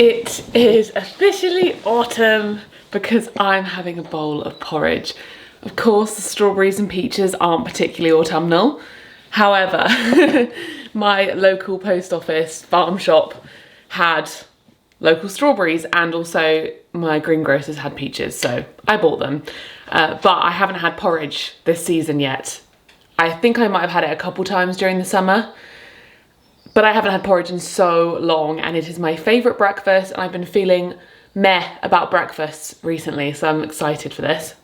It is officially autumn because I'm having a bowl of porridge. Of course, the strawberries and peaches aren't particularly autumnal. However, my local post office farm shop had local strawberries and also my greengrocers had peaches, so I bought them. But I haven't had porridge this season yet. I think I might have had it a couple times during the summer, but I haven't had porridge in so long, and it is my favourite breakfast, and I've been feeling meh about breakfast recently, so I'm excited for this.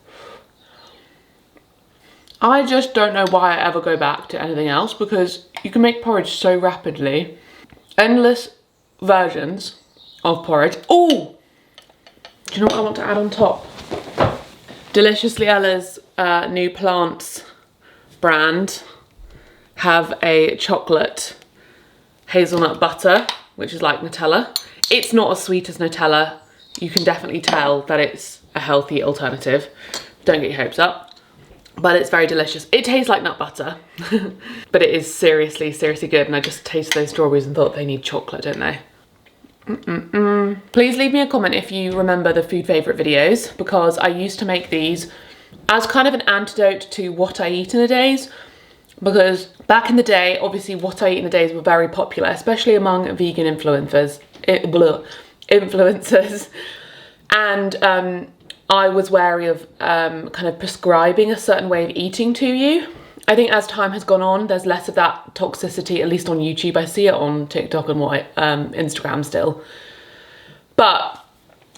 I just don't know why I ever go back to anything else, because you can make porridge so rapidly. Endless versions of porridge. Oh! Do you know what I want to add on top? Deliciously Ella's new Plants brand have a chocolate hazelnut butter, which is like Nutella. It's not as sweet as Nutella. You can definitely tell that it's a healthy alternative. Don't get your hopes up. But it's very delicious. It tastes like nut butter, but it is seriously, seriously good. And I just tasted those strawberries and thought they need chocolate, don't they? Please leave me a comment if you remember the food favourite videos, because I used to make these as kind of an antidote to what I eat in a days. Because back in the day, obviously what I eat in a days were very popular, especially among vegan influencers. And I was wary of kind of prescribing a certain way of eating to you. I think as time has gone on, there's less of that toxicity, at least on YouTube. I see it on TikTok and Instagram still. But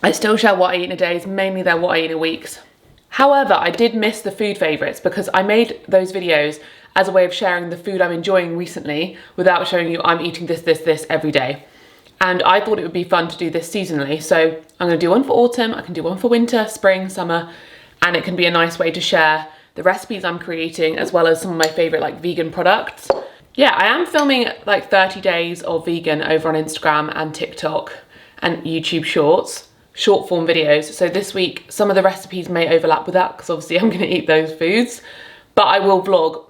I still share what I eat in a days, mainly they're what I eat in a weeks. However, I did miss the food favourites because I made those videos as a way of sharing the food I'm enjoying recently without showing you I'm eating this every day. And I thought it would be fun to do this seasonally. So I'm gonna do one for autumn, I can do one for winter, spring, summer, and it can be a nice way to share the recipes I'm creating as well as some of my favorite like vegan products. Yeah, I am filming like 30 days of vegan over on Instagram and TikTok and YouTube shorts, short form videos. So this week, some of the recipes may overlap with that because obviously I'm gonna eat those foods, but I will vlog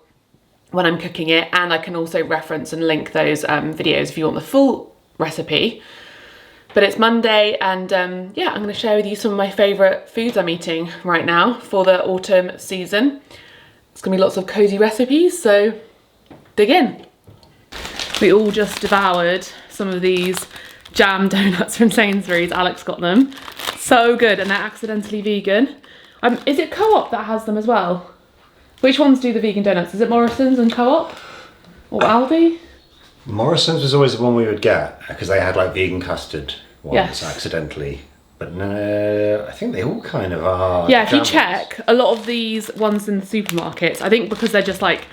when I'm cooking it, and I can also reference and link those videos if you want the full recipe. But it's Monday, and yeah, I'm gonna share with you some of my favorite foods I'm eating right now for the autumn season. It's gonna be lots of cozy recipes, so dig in. We all just devoured some of these jam donuts from Sainsbury's. Alex got them. So good, and they're accidentally vegan. Is it Co-op that has them as well? Which ones do the vegan donuts? Is it Morrison's and Co-op? Or Aldi? Morrison's was always the one we would get because they had like vegan custard ones, yes, accidentally. But no, I think they all kind of are. Yeah, if you check, a lot of these ones in the supermarkets, I think because they're just like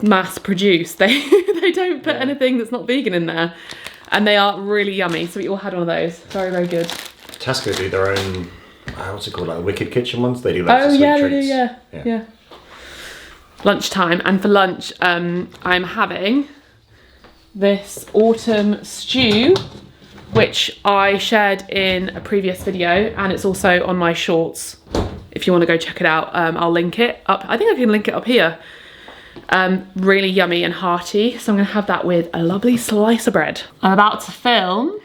mass produced, they don't put anything that's not vegan in there. And they are really yummy. So we all had one of those. Very, very good. Tesco do their own, what's it called, like Wicked Kitchen ones? They do lots of sweet treats. They do, yeah. Lunchtime, and for lunch I'm having this autumn stew, which I shared in a previous video, and it's also on my shorts if you want to go check it out. I'll link it up. I think I can link it up here. Really yummy and hearty, so I'm gonna have that with a lovely slice of bread. I'm about to film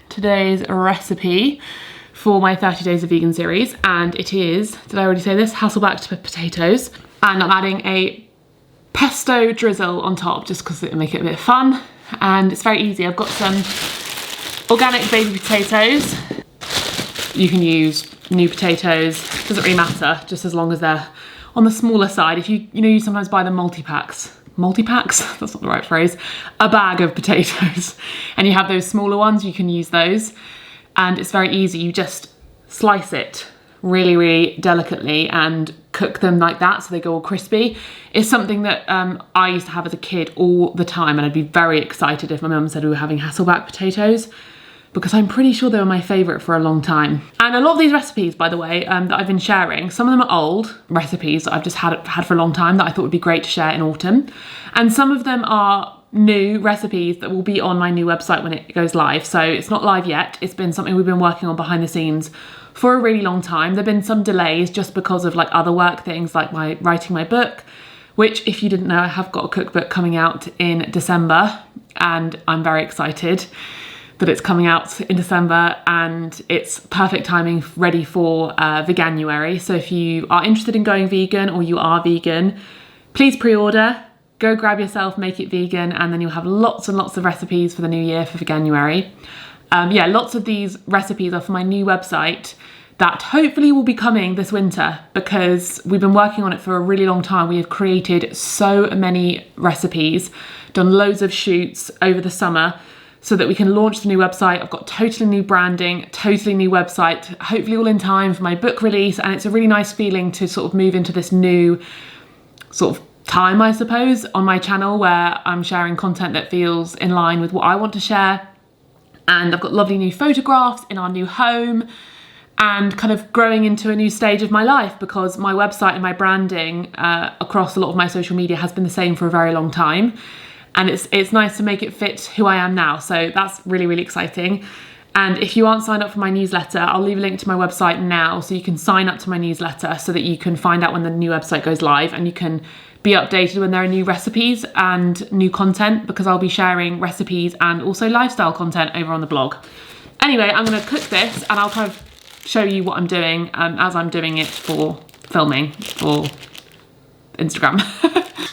today's recipe for my 30 Days of Vegan series, and it is, did I already say this, hasselback potatoes. And I'm adding a pesto drizzle on top just because it'll make it a bit fun. And it's very easy. I've got some organic baby potatoes. You can use new potatoes, doesn't really matter, just as long as they're on the smaller side. If you sometimes buy the multi-packs, that's not the right phrase, a bag of potatoes, and you have those smaller ones, you can use those. And it's very easy. You just slice it really, really delicately and cook them like that so they go all crispy. It's something that I used to have as a kid all the time, and I'd be very excited if my mum said we were having hasselback potatoes, because I'm pretty sure they were my favourite for a long time. And a lot of these recipes, by the way, that I've been sharing, some of them are old recipes that I've just had for a long time that I thought would be great to share in autumn. And some of them are new recipes that will be on my new website when it goes live. So it's not live yet. It's been something we've been working on behind the scenes for a really long time. There've been some delays just because of like other work things, like writing my book, which, if you didn't know, I have got a cookbook coming out in December, and I'm very excited. that it's coming out in December, and it's perfect timing ready for Veganuary. So if you are interested in going vegan or you are vegan, please pre-order, go grab yourself, make it vegan, and then you'll have lots and lots of recipes for the new year for Veganuary. Yeah, lots of these recipes are for my new website that hopefully will be coming this winter, because we've been working on it for a really long time. We have created so many recipes, done loads of shoots over the summer so that we can launch the new website. I've got totally new branding, totally new website, hopefully all in time for my book release. And it's a really nice feeling to sort of move into this new sort of time, I suppose, on my channel where I'm sharing content that feels in line with what I want to share. And I've got lovely new photographs in our new home, and kind of growing into a new stage of my life, because my website and my branding across a lot of my social media has been the same for a very long time. And it's nice to make it fit who I am now. So that's really, really exciting. And if you aren't signed up for my newsletter, I'll leave a link to my website now so you can sign up to my newsletter so that you can find out when the new website goes live, and you can be updated when there are new recipes and new content, because I'll be sharing recipes and also lifestyle content over on the blog. Anyway, I'm going to cook this and I'll kind of show you what I'm doing as I'm doing it for filming for Instagram.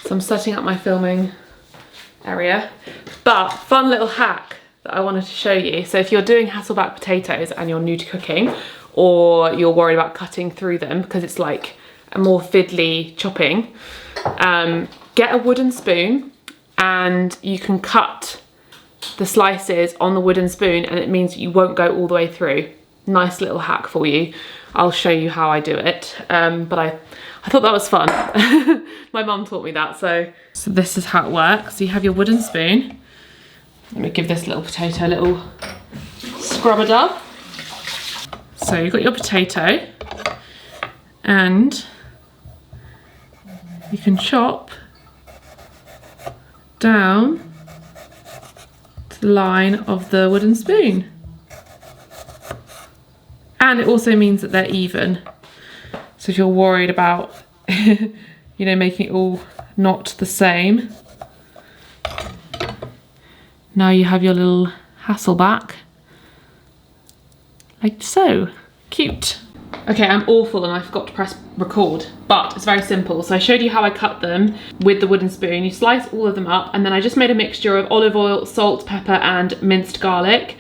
So I'm setting up my filming area, but fun little hack that I wanted to show you. So if you're doing hasselback potatoes and you're new to cooking, or you're worried about cutting through them because it's like a more fiddly chopping, get a wooden spoon and you can cut the slices on the wooden spoon, and it means you won't go all the way through. Nice little hack for you. I'll show you how I do it, but I thought that was fun. My mum taught me that. So this is how it works. So you have your wooden spoon. Let me give this little potato a little scrub-a-dub. So you've got your potato, and you can chop down to the line of the wooden spoon. And it also means that they're even. So if you're worried about, you know, making it all not the same, now you have your little hasselback, like so. Cute. Okay, I'm awful and I forgot to press record, but it's very simple. So I showed you how I cut them with the wooden spoon. You slice all of them up, and then I just made a mixture of olive oil, salt, pepper, and minced garlic.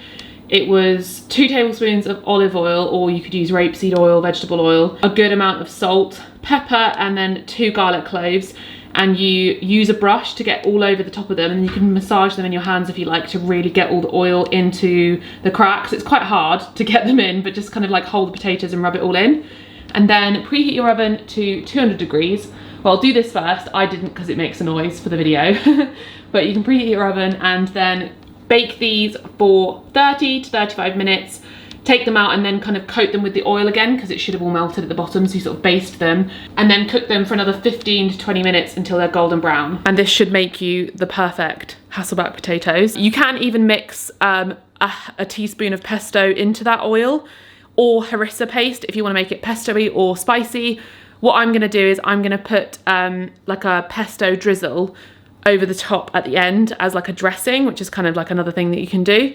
It was 2 tablespoons of olive oil, or you could use rapeseed oil, vegetable oil, a good amount of salt, pepper, and then 2 garlic cloves. And you use a brush to get all over the top of them, and you can massage them in your hands if you like to really get all the oil into the cracks. It's quite hard to get them in, but just kind of like hold the potatoes and rub it all in. And then preheat your oven to 200 degrees. Well, I'll do this first. I didn't because it makes a noise for the video. But you can preheat your oven and then bake these for 30 to 35 minutes. Take them out and then kind of coat them with the oil again, because it should have all melted at the bottom, so you sort of baste them, and then cook them for another 15 to 20 minutes until they're golden brown. And this should make you the perfect hasselback potatoes. You can even mix a teaspoon of pesto into that oil, or harissa paste if you want to make it pesto-y or spicy. What I'm going to do is I'm going to put like a pesto drizzle over the top at the end as like a dressing, which is kind of like another thing that you can do.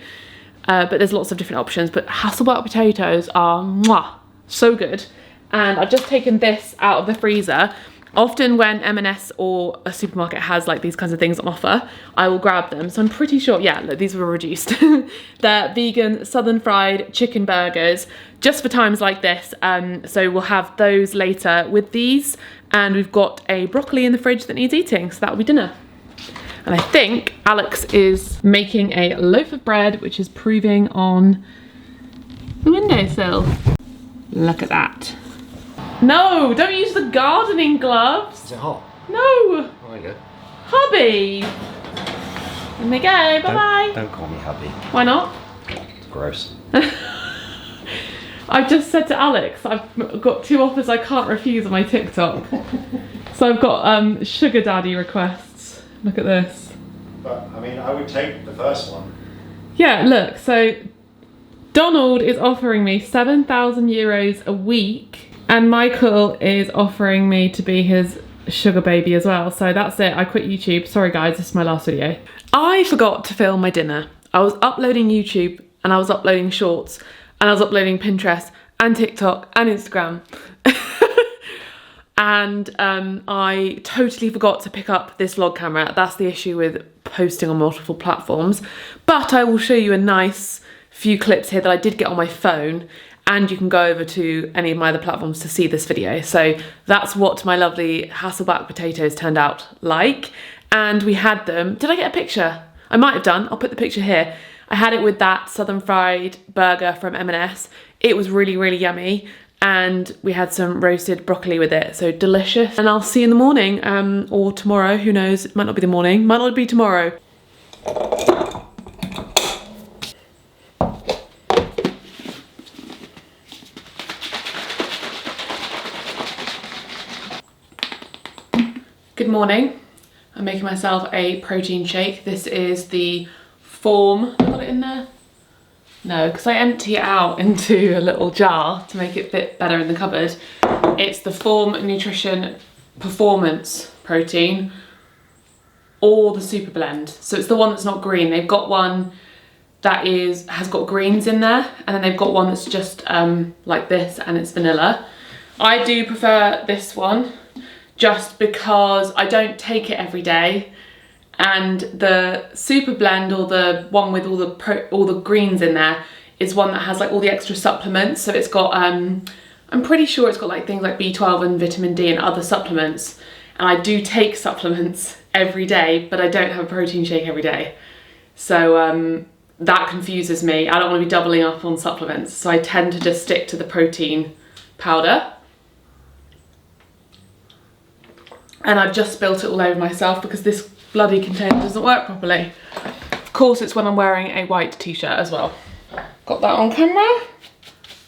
But there's lots of different options, but hasselback potatoes are mwah, so good. And I've just taken this out of the freezer. Often when M&S or a supermarket has like these kinds of things on offer, I will grab them. So I'm pretty sure, yeah, look, these were reduced. They're vegan southern fried chicken burgers, just for times like this. So we'll have those later with these. And we've got a broccoli in the fridge that needs eating, so that'll be dinner. And I think Alex is making a loaf of bread, which is proving on the windowsill. Look at that. No, don't use the gardening gloves. Is it hot? No. Oh, there you go. Hubby. And they go, bye-bye. Don't call me hubby. Why not? It's gross. I've just said to Alex, I've got 2 offers I can't refuse on my TikTok. So I've got sugar daddy requests. Look at this. But, I mean, I would take the first one. Yeah, look, so Donald is offering me 7,000 euros a week, and Michael is offering me to be his sugar baby as well. So that's it, I quit YouTube. Sorry guys, this is my last video. I forgot to film my dinner. I was uploading YouTube and I was uploading shorts and I was uploading Pinterest and TikTok and Instagram. And I totally forgot to pick up this vlog camera. That's the issue with posting on multiple platforms. But I will show you a nice few clips here that I did get on my phone, and you can go over to any of my other platforms to see this video. So that's what my lovely hasselback potatoes turned out like. And we had them, did I get a picture? I might have done, I'll put the picture here. I had it with that southern fried burger from M&S. It was really, really yummy. And we had some roasted broccoli with it, so delicious. And I'll see you in the morning, or tomorrow, who knows, it might not be the morning, might not be tomorrow. Good morning. I'm making myself a protein shake. This is the Form, I got it in there? No, because I empty it out into a little jar to make it fit better in the cupboard. It's the Form Nutrition Performance Protein or the Super Blend. So it's the one that's not green. They've got one that has got greens in there, and then they've got one that's just like this, and it's vanilla. I do prefer this one just because I don't take it every day. And the Super Blend, or the one with all the greens in there, is one that has like all the extra supplements. So it's got, I'm pretty sure it's got like things like B12 and vitamin D and other supplements. And I do take supplements every day, but I don't have a protein shake every day. So that confuses me. I don't want to be doubling up on supplements. So I tend to just stick to the protein powder. And I've just spilt it all over myself because this bloody container doesn't work properly. Of course, it's when I'm wearing a white t-shirt as well. Got that on camera.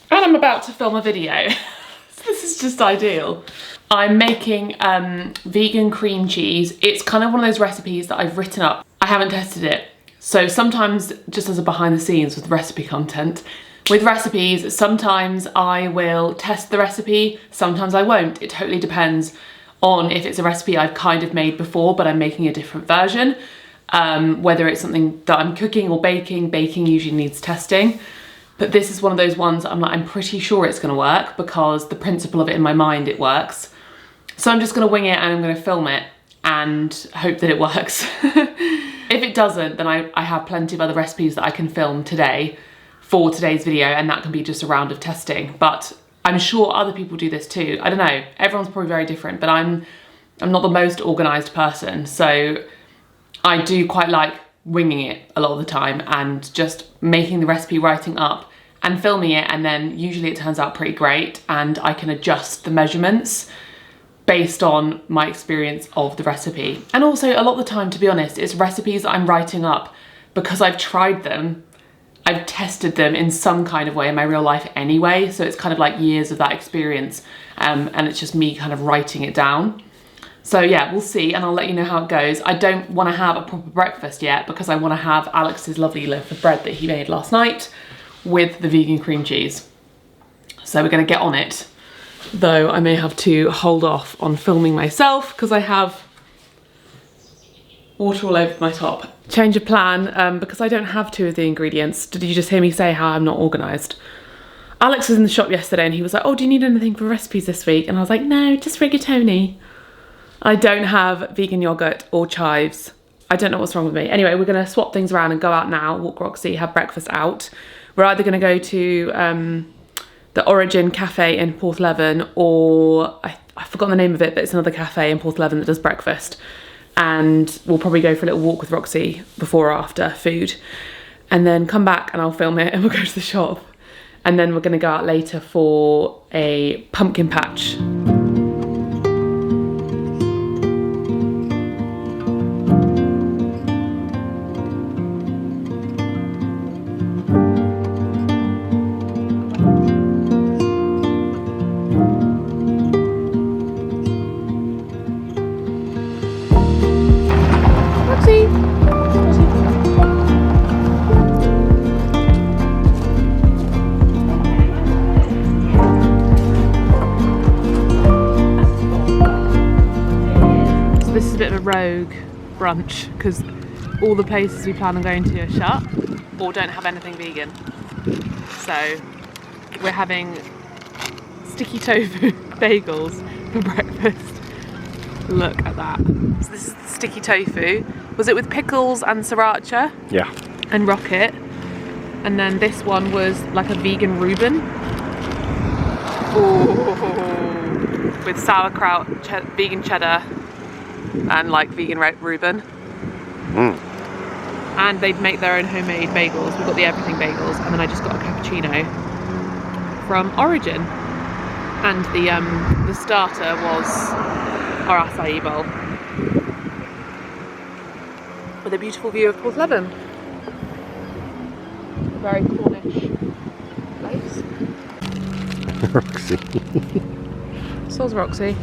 And I'm about to film a video. So this is just ideal. I'm making vegan cream cheese. It's kind of one of those recipes that I've written up. I haven't tested it. So sometimes, just as a behind the scenes with recipe content, with recipes, sometimes I will test the recipe, sometimes I won't. It totally depends on if it's a recipe I've kind of made before, but I'm making a different version. Whether it's something that I'm cooking or baking. Baking usually needs testing. But this is one of those ones I'm like, I'm pretty sure it's gonna work because the principle of it in my mind, it works. So I'm just gonna wing it and I'm gonna film it and hope that it works. If it doesn't, then I have plenty of other recipes that I can film today for today's video, and that can be just a round of testing. But I'm sure other people do this too. I don't know, everyone's probably very different, but I'm not the most organised person. So I do quite like winging it a lot of the time and just making the recipe, writing up and filming it. And then usually it turns out pretty great, and I can adjust the measurements based on my experience of the recipe. And also a lot of the time, to be honest, it's recipes that I'm writing up because I've tried them. I've tested them in some kind of way in my real life anyway, so it's kind of like years of that experience, and it's just me kind of writing it down. So yeah, we'll see, and I'll let you know how it goes. I don't want to have a proper breakfast yet because I want to have Alex's lovely loaf of bread that he made last night with the vegan cream cheese. So we're going to get on it, though I may have to hold off on filming myself because I have water all over my top. Change of plan, because I don't have two of the ingredients. Did you just hear me say how I'm not organised? Alex was in the shop yesterday and he was like, oh, do you need anything for recipes this week? And I was like, no, just rigatoni. I don't have vegan yogurt or chives. I don't know what's wrong with me. Anyway, we're gonna swap things around and go out now, walk Roxy, have breakfast out. We're either gonna go to the Origin Cafe in Porthleven, or I've forgotten the name of it, but it's another cafe in Porthleven that does breakfast. And we'll probably go for a little walk with Roxy before or after food, and then come back and I'll film it and we'll go to the shop. And then we're gonna go out later for a pumpkin patch. Rogue brunch because all the places we plan on going to are shut or don't have anything vegan. So we're having sticky tofu bagels for breakfast. Look at that. So this is the sticky tofu. Was it with pickles and sriracha? Yeah. And rocket. And then this one was like a vegan Reuben. Ooh, with sauerkraut, vegan cheddar, and like vegan Reuben. And they'd make their own homemade bagels. We got the everything bagels, and then I just got a cappuccino from Origin. And the starter was our acai bowl with a beautiful view of Porthleven. A very Cornish place. Roxy. So's Roxy.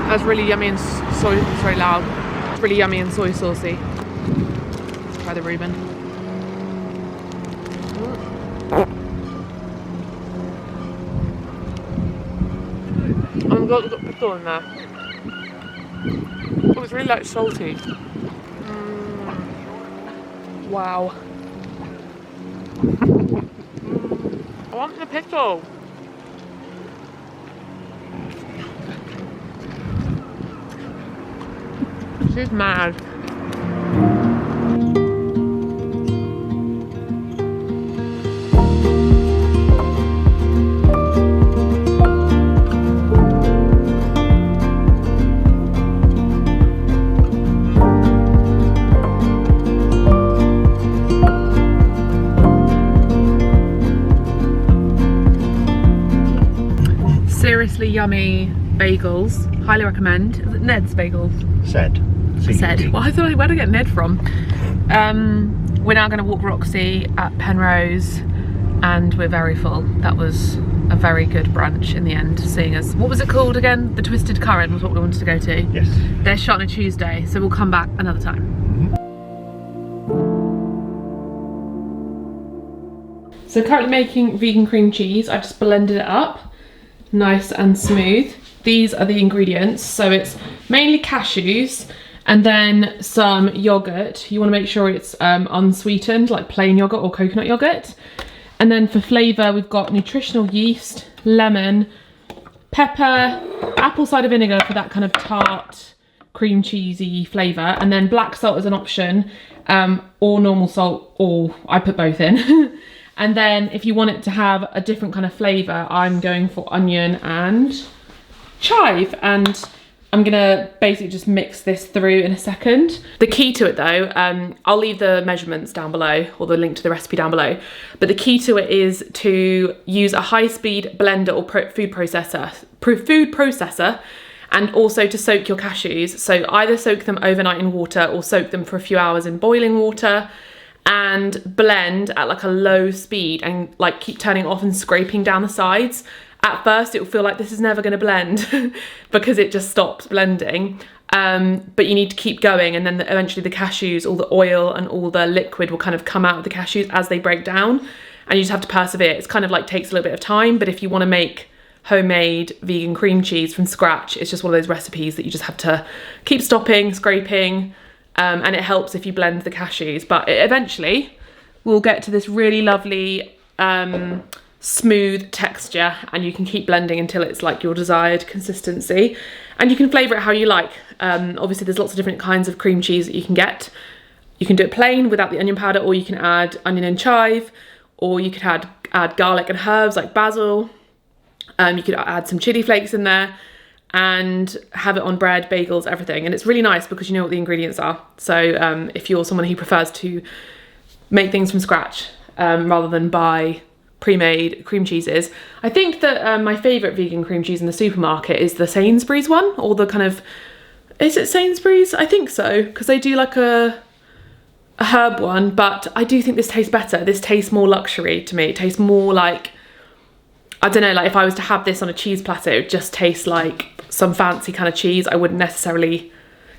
That's really yummy and soy. It's very loud. It's really yummy and soy saucy. Let's try the Reuben. I've got pickle in there. Oh, it's really like salty. Wow. I want the pickle. She's mad. Seriously yummy bagels. Highly recommend. Is it Ned's Bagels? Said. Well, I thought, where did I get Ned from? We're now going to walk Roxy at Penrose, and we're very full. That was a very good brunch in the end, seeing as, what was it called again? The Twisted Current was what we wanted to go to. Yes. They're shut on a Tuesday, so we'll come back another time. So currently making vegan cream cheese. I've just blended it up, nice and smooth. These are the ingredients. So it's mainly cashews, and then some yogurt. You want to make sure it's unsweetened, like plain yogurt or coconut yogurt. And then for flavour, we've got nutritional yeast, lemon, pepper, apple cider vinegar for that kind of tart, cream cheesy flavour, and then black salt as an option, or normal salt, or I put both in. And then if you want it to have a different kind of flavour, I'm going for onion and chive, and I'm gonna basically just mix this through in a second. The key to it though, I'll leave the measurements down below, or the link to the recipe down below, but the key to it is to use a high-speed blender or food processor, and also to soak your cashews. So either soak them overnight in water or soak them for a few hours in boiling water, and blend at like a low speed and like keep turning it off and scraping down the sides. At first it will feel like this is never going to blend because it just stops blending, but you need to keep going, and then eventually the cashews, all the oil and all the liquid will kind of come out of the cashews as they break down, and you just have to persevere. It's kind of like takes a little bit of time, but if you want to make homemade vegan cream cheese from scratch, it's just one of those recipes that you just have to keep stopping, scraping, and it helps if you blend the cashews. But eventually we'll get to this really lovely smooth texture, and you can keep blending until it's like your desired consistency, and you can flavour it how you like. Obviously there's lots of different kinds of cream cheese that you can get. You can do it plain without the onion powder, or you can add onion and chive, or you could add garlic and herbs like basil. You could add some chili flakes in there and have it on bread, bagels, everything. And it's really nice because you know what the ingredients are. So if you're someone who prefers to make things from scratch rather than buy pre-made cream cheeses, I think that my favourite vegan cream cheese in the supermarket is the Sainsbury's one, or the kind of, is it Sainsbury's? I think so, because they do like a herb one, but I do think this tastes better. This tastes more luxury to me. It tastes more like, I don't know, like if I was to have this on a cheese platter, it would just taste like some fancy kind of cheese. I wouldn't necessarily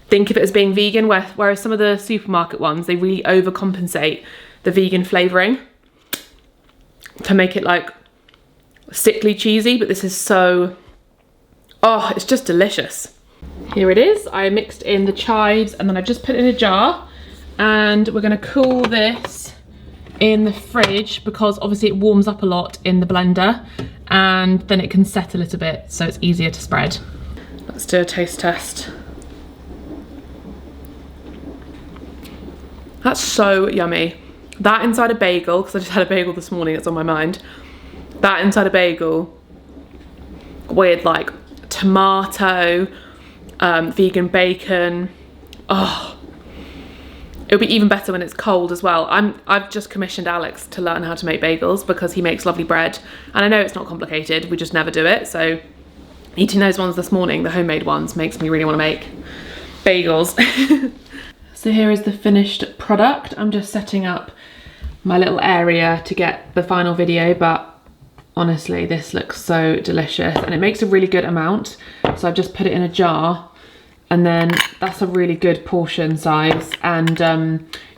think of it as being vegan, whereas some of the supermarket ones, they really overcompensate. the vegan flavouring to make it like sickly cheesy, but this is so, oh, it's just delicious. Here it is. I mixed in the chives and then I've just put it in a jar, and we're gonna cool this in the fridge because obviously it warms up a lot in the blender, and then it can set a little bit so it's easier to spread. Let's do a taste test. That's so yummy. That inside a bagel, because I just had a bagel this morning, it's on my mind. That inside a bagel with like tomato, vegan bacon. Oh, it'll be even better when it's cold as well. I've just commissioned Alex to learn how to make bagels because he makes lovely bread. And I know it's not complicated, we just never do it. So eating those ones this morning, the homemade ones, makes me really want to make bagels. So here is the finished product. I'm just setting up my little area to get the final video, but honestly, this looks so delicious and it makes a really good amount. So I've just put it in a jar, and then that's a really good portion size. And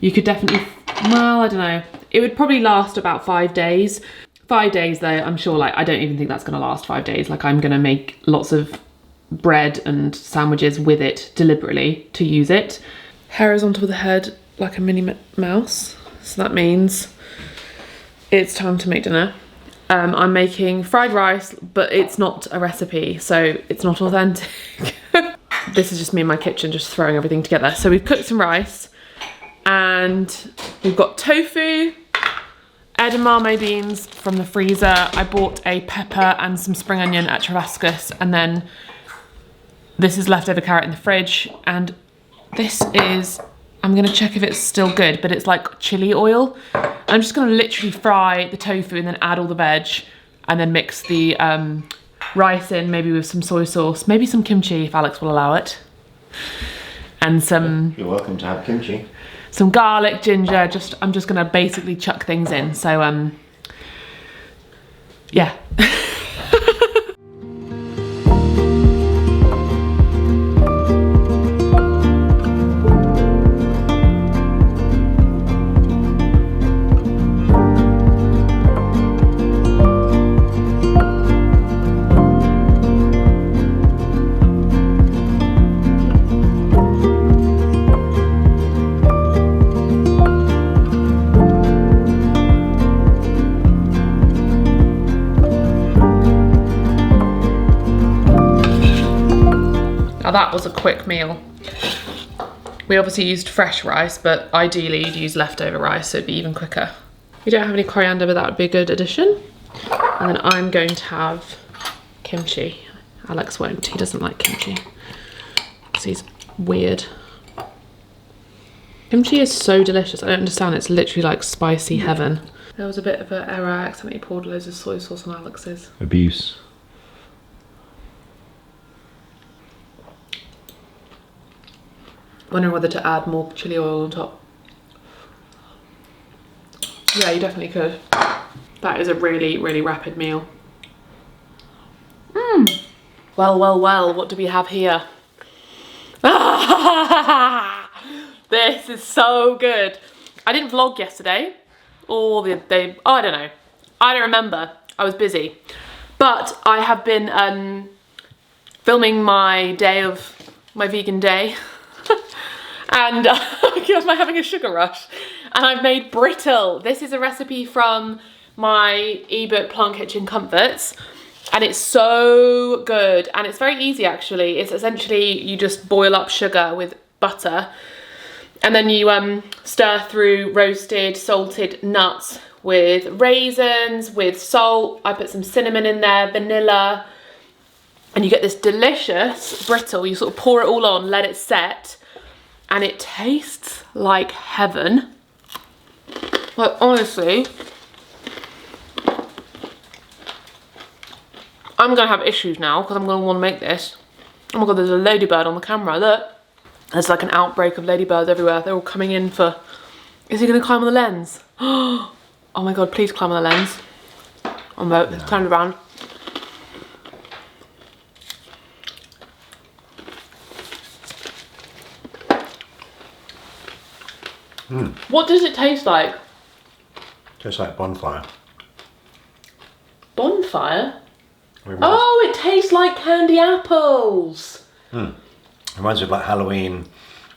you could definitely, well, I don't know, it would probably last about 5 days. 5 days though, I'm sure, like, I don't even think that's gonna last 5 days. Like, I'm gonna make lots of bread and sandwiches with it deliberately to use it. Hair is on top of the head like a mini mouse. So that means it's time to make dinner. I'm making fried rice, but it's not a recipe, so it's not authentic. This is just me in my kitchen, just throwing everything together. So we've cooked some rice, and we've got tofu, edamame beans from the freezer. I bought a pepper and some spring onion at Travascus, and then this is leftover carrot in the fridge, and this is, I'm gonna check if it's still good, but it's like chili oil. I'm just gonna literally fry the tofu and then add all the veg, and then mix the rice in, maybe with some soy sauce, maybe some kimchi if Alex will allow it. And some... You're welcome to have kimchi. Some garlic, ginger, I'm just gonna basically chuck things in. So yeah. Now that was a quick meal. We obviously used fresh rice, but ideally you'd use leftover rice, so it'd be even quicker. We don't have any coriander, but that would be a good addition. And then I'm going to have kimchi. Alex won't, he doesn't like kimchi, because he's weird. Kimchi is so delicious, I don't understand, it's literally like spicy heaven. There was a bit of an error, I accidentally poured loads of soy sauce on Alex's. Abuse. Wondering whether to add more chili oil on top. Yeah, you definitely could. That is a really, really rapid meal. Well, well, well, what do we have here? This is so good. I didn't vlog yesterday, or the day, oh, I don't know. I don't remember, I was busy. But I have been filming my vegan day. And am I having a sugar rush? And I've made brittle. This is a recipe from my ebook Plant Kitchen Comforts, and it's so good, and it's very easy actually. It's essentially you just boil up sugar with butter, and then you stir through roasted salted nuts with raisins, with salt. I put some cinnamon in there, vanilla, and you get this delicious brittle. You sort of pour it all on, let it set, and it tastes like heaven. Like, honestly, I'm gonna have issues now because I'm gonna want to make this. Oh my god, there's a ladybird on the camera, look. There's like an outbreak of ladybirds everywhere. They're all coming in for, is he gonna climb on the lens? Oh my god, please climb on the lens. On the, no. Turn it around. What does it taste like? Tastes like bonfire. Bonfire? Oh, it tastes like candy apples. Reminds me of like Halloween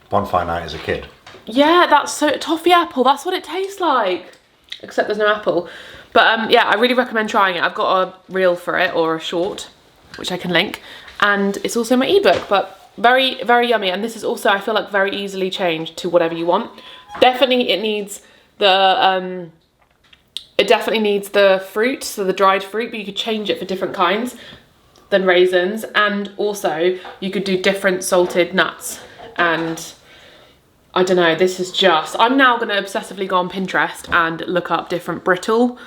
bonfire night as a kid. Yeah, that's so toffee apple. That's what it tastes like. Except there's no apple. But yeah, I really recommend trying it. I've got a reel for it, or a short, which I can link. And it's also my ebook, but very, very yummy. And this is also, I feel like, very easily changed to whatever you want. Definitely it needs the fruit, so the dried fruit, but you could change it for different kinds than raisins. And also you could do different salted nuts. And I don't know, this is just, I'm now going to obsessively go on Pinterest and look up different brittle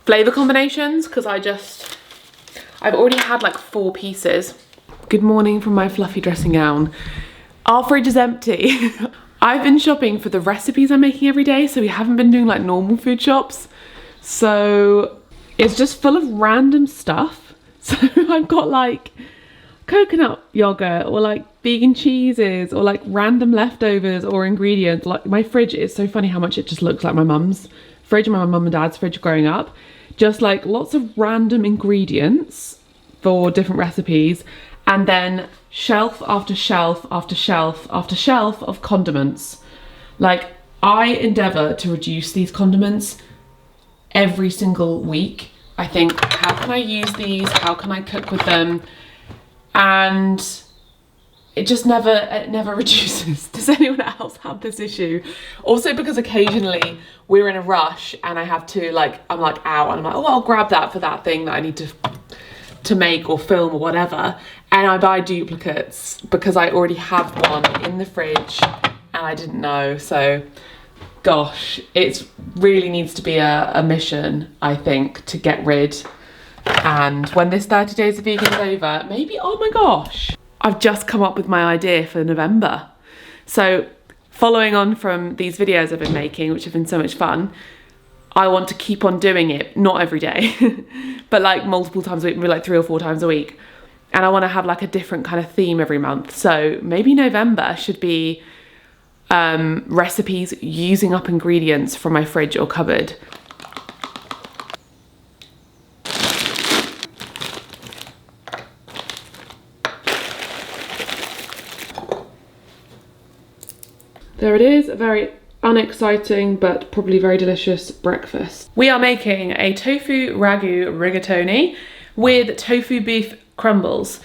flavour combinations, because I've already had like 4 pieces. Good morning from my fluffy dressing gown. Our fridge is empty. I've been shopping for the recipes I'm making every day, so we haven't been doing like normal food shops. So it's just full of random stuff. So I've got like coconut yogurt, or like vegan cheeses, or like random leftovers or ingredients. Like my fridge is so funny how much it just looks like my mum's fridge, my mum and dad's fridge growing up. Just like lots of random ingredients for different recipes, and then shelf after shelf after shelf after shelf of condiments. Like, I endeavour to reduce these condiments every single week. I think, how can I use these? How can I cook with them? And it just never reduces. Does anyone else have this issue? Also because occasionally we're in a rush and I have to I'm like out and I'm like, oh, I'll grab that for that thing that I need to make or film or whatever. And I buy duplicates because I already have one in the fridge and I didn't know. So gosh, it really needs to be a mission, I think, to get rid. And when this 30 days of vegan is over, maybe, oh my gosh, I've just come up with my idea for November. So following on from these videos I've been making, which have been so much fun, I want to keep on doing it, not every day, but like multiple times a week, maybe like 3 or 4 times a week. And I want to have like a different kind of theme every month. So maybe November should be recipes using up ingredients from my fridge or cupboard. There it is, a very unexciting but probably very delicious breakfast. We are making a tofu ragu rigatoni with tofu beef crumbles.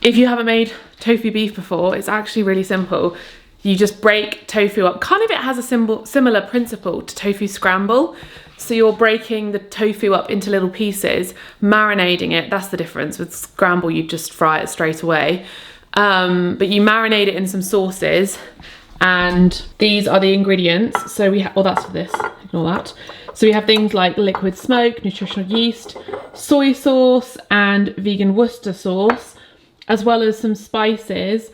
If you haven't made tofu beef before, it's actually really simple. You just break tofu up. Kind of it has a similar principle to tofu scramble. So you're breaking the tofu up into little pieces, marinating it. That's the difference. With scramble, you just fry it straight away. But you marinate it in some sauces. And these are the ingredients. So we have, oh, that's for this, ignore that. So we have things like liquid smoke, nutritional yeast, soy sauce, and vegan Worcester sauce, as well as some spices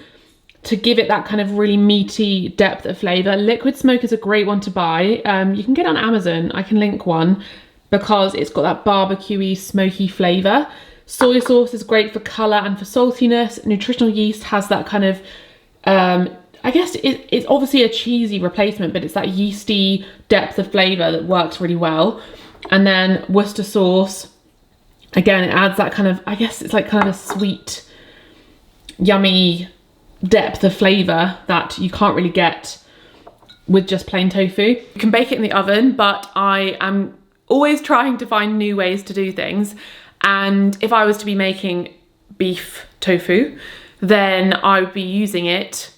to give it that kind of really meaty depth of flavour. Liquid smoke is a great one to buy. You can get it on Amazon. I can link one because it's got that barbecue-y, smoky flavour. Soy sauce is great for colour and for saltiness. Nutritional yeast has that kind of, I guess it's obviously a cheesy replacement, but it's that yeasty depth of flavour that works really well. And then Worcester sauce, again, it adds that kind of, I guess it's like kind of a sweet, yummy depth of flavour that you can't really get with just plain tofu. You can bake it in the oven, but I am always trying to find new ways to do things. And if I was to be making beef tofu, then I would be using it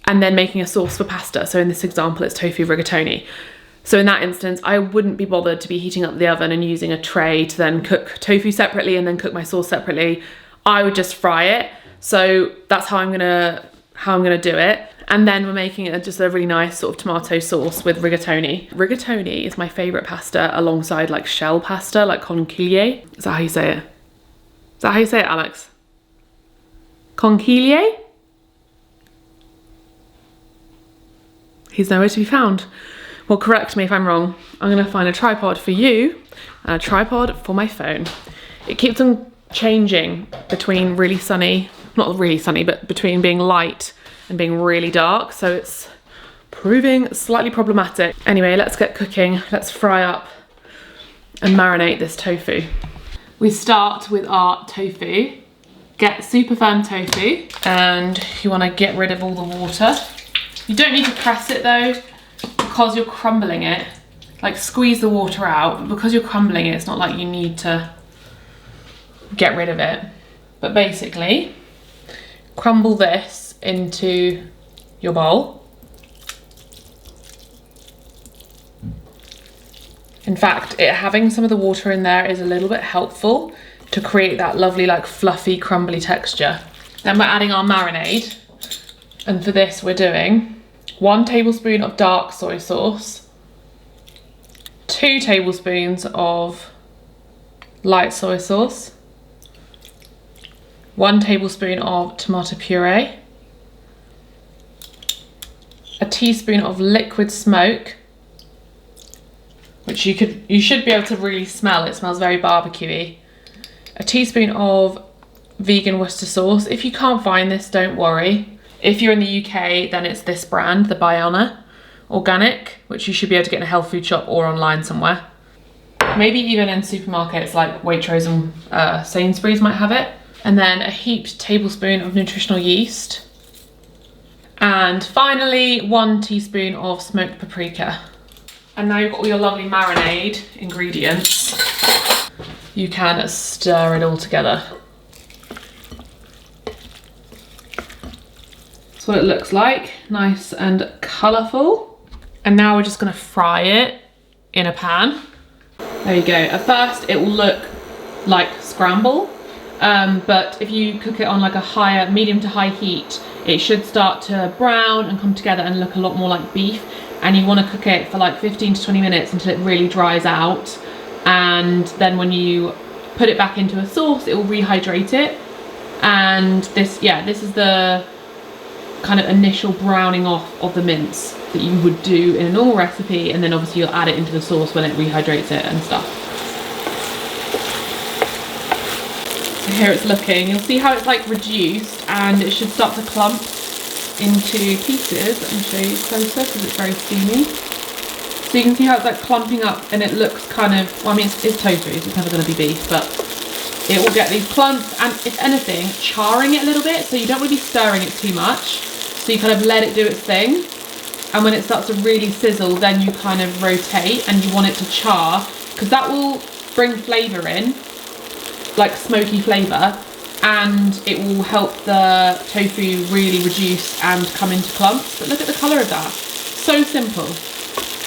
and then making a sauce for pasta. So in this example, it's tofu rigatoni. So in that instance, I wouldn't be bothered to be heating up the oven and using a tray to then cook tofu separately and then cook my sauce separately. I would just fry it. So that's how I'm gonna do it. And then we're making just a really nice sort of tomato sauce with rigatoni. Rigatoni is my favorite pasta alongside like shell pasta, like conchiglie. Is that how you say it? Is that how you say it, Alex? Conchiglie? He's nowhere to be found. Well, correct me if I'm wrong. I'm gonna find a tripod for you and a tripod for my phone. It keeps on changing between really sunny, not really sunny, but between being light and being really dark. So it's proving slightly problematic. Anyway, let's get cooking. Let's fry up and marinate this tofu. We start with our tofu. Get super firm tofu, and you want to get rid of all the water. You don't need to press it though, because you're crumbling it. Like, squeeze the water out. Because you're crumbling it, it's not like you need to get rid of it. But basically, crumble this into your bowl. In fact, having some of the water in there is a little bit helpful to create that lovely, like, fluffy, crumbly texture. Then we're adding our marinade. And for this, we're doing 1 tablespoon of dark soy sauce, 2 tablespoons of light soy sauce, 1 tablespoon of tomato puree, a teaspoon of liquid smoke, which you should be able to really smell. It smells very barbecuey. A teaspoon of vegan Worcester sauce. If you can't find this, don't worry. If you're in the UK, then it's this brand, the Biona Organic, which you should be able to get in a health food shop or online somewhere. Maybe even in supermarkets like Waitrose and Sainsbury's might have it. And then a heaped tablespoon of nutritional yeast. And finally, 1 teaspoon of smoked paprika. And now you've got all your lovely marinade ingredients. You can stir it all together. That's what it looks like, nice and colourful. And now we're just gonna fry it in a pan. There you go. At first, it will look like scramble, but if you cook it on like a medium to high heat, it should start to brown and come together and look a lot more like beef. And you want to cook it for like 15 to 20 minutes until it really dries out. And then when you put it back into a sauce, it will rehydrate it. And this is the kind of initial browning off of the mince that you would do in a normal recipe. And then obviously you'll add it into the sauce when it rehydrates it and stuff. So here it's looking. You'll see how it's like reduced, and it should start to clump into pieces. Let me show you closer because it's very steamy. So you can see how it's like clumping up, and it looks kind of, well, I mean, it's tofu, so it's never going to be beef, but it will get these clumps, and if anything, charring it a little bit. So you don't want to be stirring it too much. So you kind of let it do its thing. And when it starts to really sizzle, then you kind of rotate, and you want it to char, because that will bring flavour in, like smoky flavour. And it will help the tofu really reduce and come into clumps. But look at the colour of that. So simple.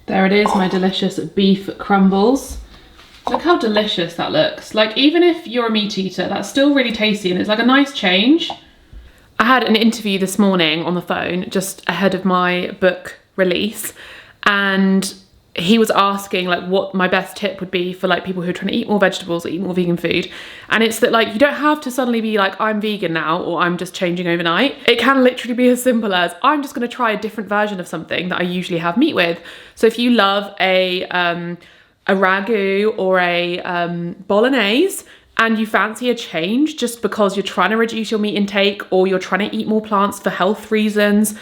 There it is, my delicious beef crumbles. Look how delicious that looks. Like, even if you're a meat eater, that's still really tasty, and it's like a nice change. I had an interview this morning on the phone just ahead of my book release, and he was asking like what my best tip would be for like people who are trying to eat more vegetables or eat more vegan food. And it's that, like, you don't have to suddenly be like, I'm vegan now, or I'm just changing overnight. It can literally be as simple as, I'm just going to try a different version of something that I usually have meat with. So if you love a ragu or a bolognese, and you fancy a change just because you're trying to reduce your meat intake, or you're trying to eat more plants for health reasons,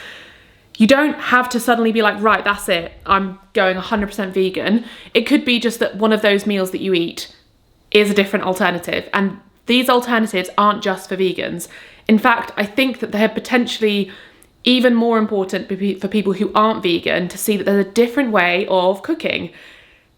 you don't have to suddenly be like, right, that's it, I'm going 100% vegan. It could be just that one of those meals that you eat is a different alternative. And these alternatives aren't just for vegans. In fact, I think that they're potentially even more important for people who aren't vegan to see that there's a different way of cooking,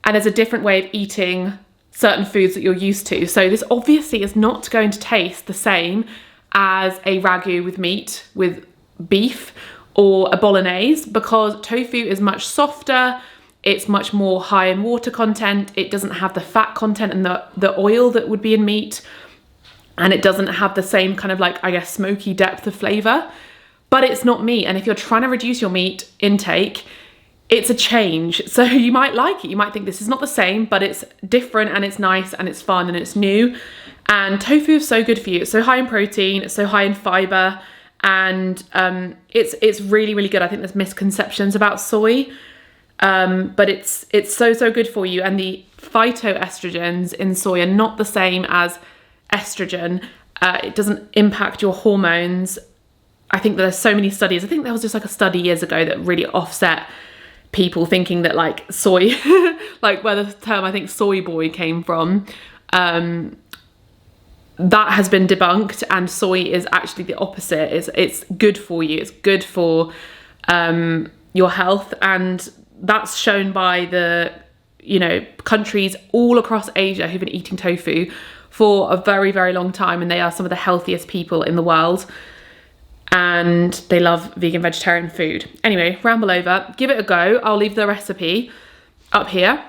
and there's a different way of eating certain foods that you're used to. So this obviously is not going to taste the same as a ragu with meat, with beef, or a bolognese, because tofu is much softer, it's much more high in water content, it doesn't have the fat content and the oil that would be in meat, and it doesn't have the same kind of like, I guess, smoky depth of flavour, but it's not meat. And if you're trying to reduce your meat intake, it's a change. So you might like it, you might think this is not the same, but it's different, and it's nice, and it's fun, and it's new. And tofu is so good for you. It's so high in protein, it's so high in fibre, and it's really, really good. I think there's misconceptions about soy, but it's so good for you. And the phytoestrogens in soy are not the same as estrogen. It doesn't impact your hormones I think there's so many studies. I think there was just like a study years ago that really offset people thinking that like soy, like where the term I think soy boy came from, that has been debunked, and soy is actually the opposite. It's good for you. It's good for your health, and that's shown by the, you know, countries all across Asia who've been eating tofu for a very, very long time, and they are some of the healthiest people in the world, and they love vegan vegetarian food. Anyway, ramble over, give it a go. I'll leave the recipe up here,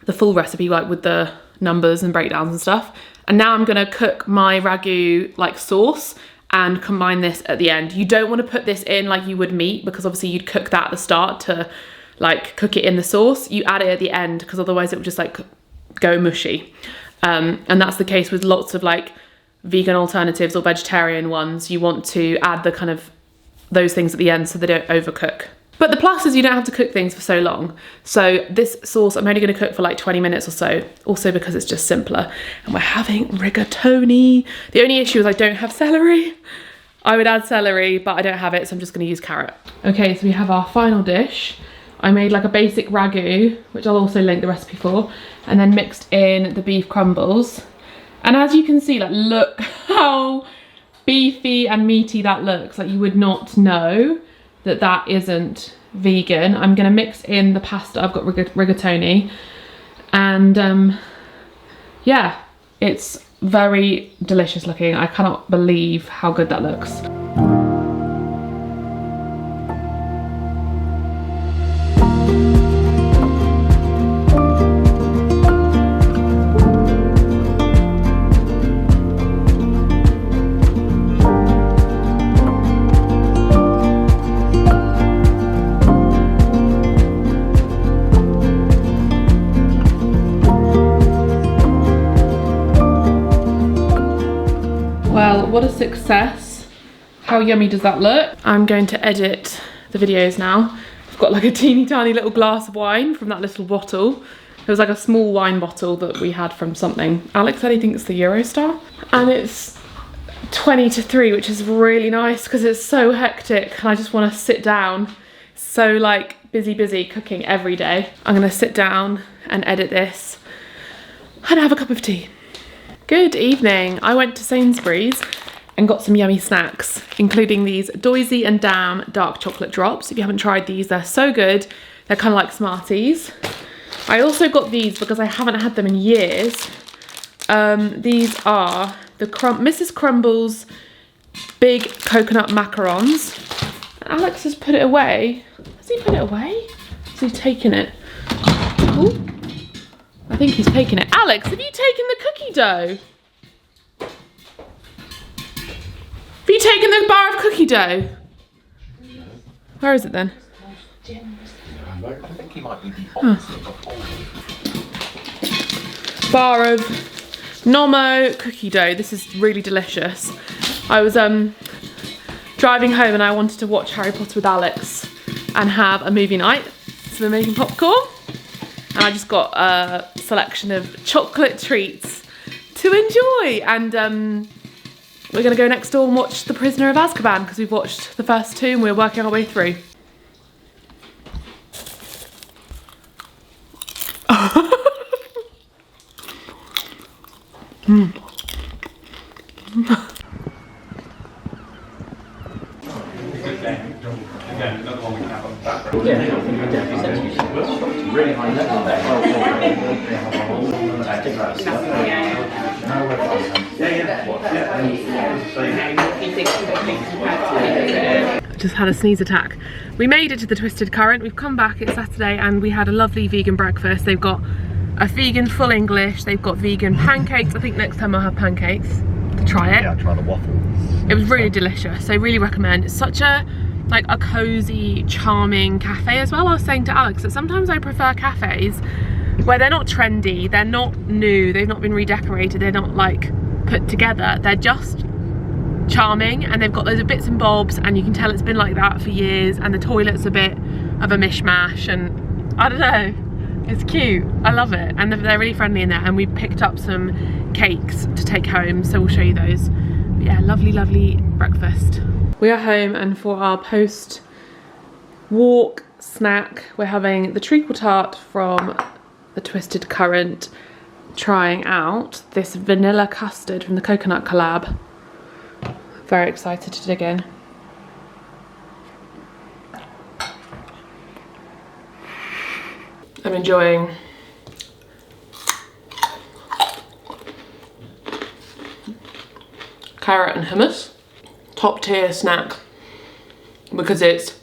the full recipe, like with the numbers and breakdowns and stuff. And now I'm gonna cook my ragu like sauce and combine this at the end. You don't want to put this in like you would meat, because obviously you'd cook that at the start to like cook it in the sauce. You add it at the end because otherwise it would just like go mushy. And that's the case with lots of like vegan alternatives or vegetarian ones. You want to add the kind of those things at the end so they don't overcook. But the plus is you don't have to cook things for so long. So this sauce I'm only going to cook for like 20 minutes or so, also because it's just simpler. And we're having rigatoni. The only issue is I don't have celery. I would add celery, but I don't have it, so I'm just going to use carrot. Okay, so we have our final dish. I made like a basic ragu, which I'll also link the recipe for, and then mixed in the beef crumbles. And as you can see, like, look how beefy and meaty that looks. Like, you would not know that that isn't vegan. I'm gonna mix in the pasta. I've got rigatoni, and yeah, it's very delicious looking. I cannot believe how good that looks. Well, what a success. How yummy does that look? I'm going to edit the videos now. I've got like a teeny tiny little glass of wine from that little bottle. It was like a small wine bottle that we had from something. Alex said he thinks it's the Eurostar. And it's 20 to 3, which is really nice because it's so hectic and I just want to sit down. So like busy cooking every day. I'm gonna sit down and edit this and have a cup of tea. Good evening. I went to Sainsbury's and got some yummy snacks, including these Doisy and Dam dark chocolate drops. If you haven't tried these, they're so good. They're kind of like Smarties. I also got these because I haven't had them in years. These are the Mrs. Crumble's big coconut macarons. Alex has put it away. Has he put it away? Has he taken it? Ooh. I think he's taken it. Alex, have you taken the cookie dough? Have you taken the bar of cookie dough? Where is it then? I think he might be the opposite of Bar of Nomo cookie dough. This is really delicious. I was driving home and I wanted to watch Harry Potter with Alex and have a movie night. So we're making popcorn. And I just got a selection of chocolate treats to enjoy. And we're gonna go next door and watch The Prisoner of Azkaban because we've watched the first two and we're working our way through. really high level there. Just had a sneeze attack. We made it to the Twisted Currant. We've come back, it's Saturday, and we had a lovely vegan breakfast. They've got a vegan full English, they've got vegan pancakes. I think next time I'll have pancakes to try it. Yeah, try the waffles. It was really delicious, so really recommend. It's such a cozy, charming cafe as well. I was saying to Alex that sometimes I prefer cafes where they're not trendy, they're not new, they've not been redecorated, they're not like put together, they're just charming and they've got loads of bits and bobs and you can tell it's been like that for years, and the toilet's a bit of a mishmash, and I don't know, it's cute. I love it, and they're really friendly in there. And we picked up some cakes to take home, so we'll show you those. But yeah, lovely breakfast. We are home, and for our post walk snack we're having the treacle tart from the Twisted Current, trying out this vanilla custard from the coconut collab. Very excited to dig in. I'm enjoying carrot and hummus. Top tier snack because it's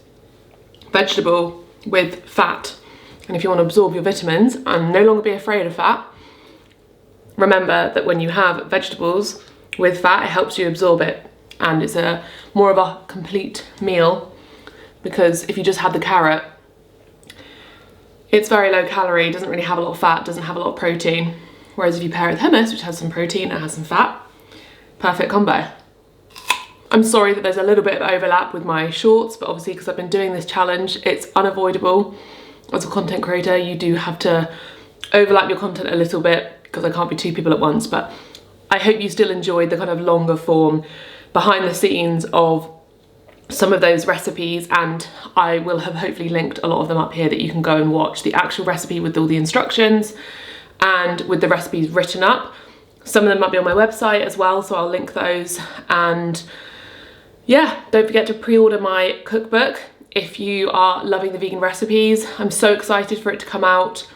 vegetable with fat, and if you want to absorb your vitamins and no longer be afraid of fat, remember that when you have vegetables with fat, it helps you absorb it, and it's a more of a complete meal, because if you just had the carrot, it's very low calorie, doesn't really have a lot of fat, doesn't have a lot of protein, whereas if you pair it with hummus, which has some protein and has some fat, perfect combo. I'm sorry that there's a little bit of overlap with my shorts, but obviously because I've been doing this challenge, it's unavoidable. As a content creator, you do have to overlap your content a little bit because I can't be two people at once, but I hope you still enjoyed the kind of longer form behind the scenes of some of those recipes, and I will have hopefully linked a lot of them up here that you can go and watch the actual recipe with all the instructions and with the recipes written up. Some of them might be on my website as well, so I'll link those. And yeah, don't forget to pre-order my cookbook if you are loving the vegan recipes. I'm so excited for it to come out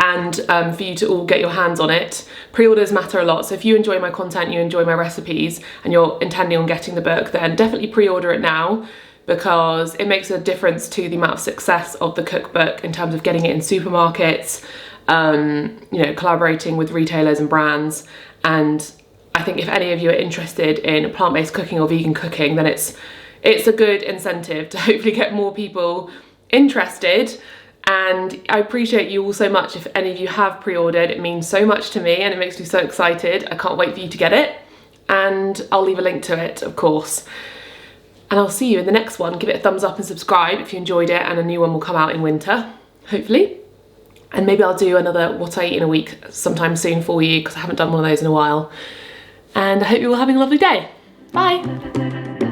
and for you to all get your hands on it. Pre-orders matter a lot, so if you enjoy my content, you enjoy my recipes, and you're intending on getting the book, then definitely pre-order it now, because it makes a difference to the amount of success of the cookbook in terms of getting it in supermarkets, you know, collaborating with retailers and brands. And I think if any of you are interested in plant-based cooking or vegan cooking, then it's a good incentive to hopefully get more people interested. And I appreciate you all so much. If any of you have pre-ordered, it means so much to me and it makes me so excited. I can't wait for you to get it, and I'll leave a link to it, of course. And I'll see you in the next one. Give it a thumbs up and subscribe if you enjoyed it, and a new one will come out in winter, hopefully. And maybe I'll do another What I Eat in a Week sometime soon for you, because I haven't done one of those in a while. And I hope you're all having a lovely day. Bye.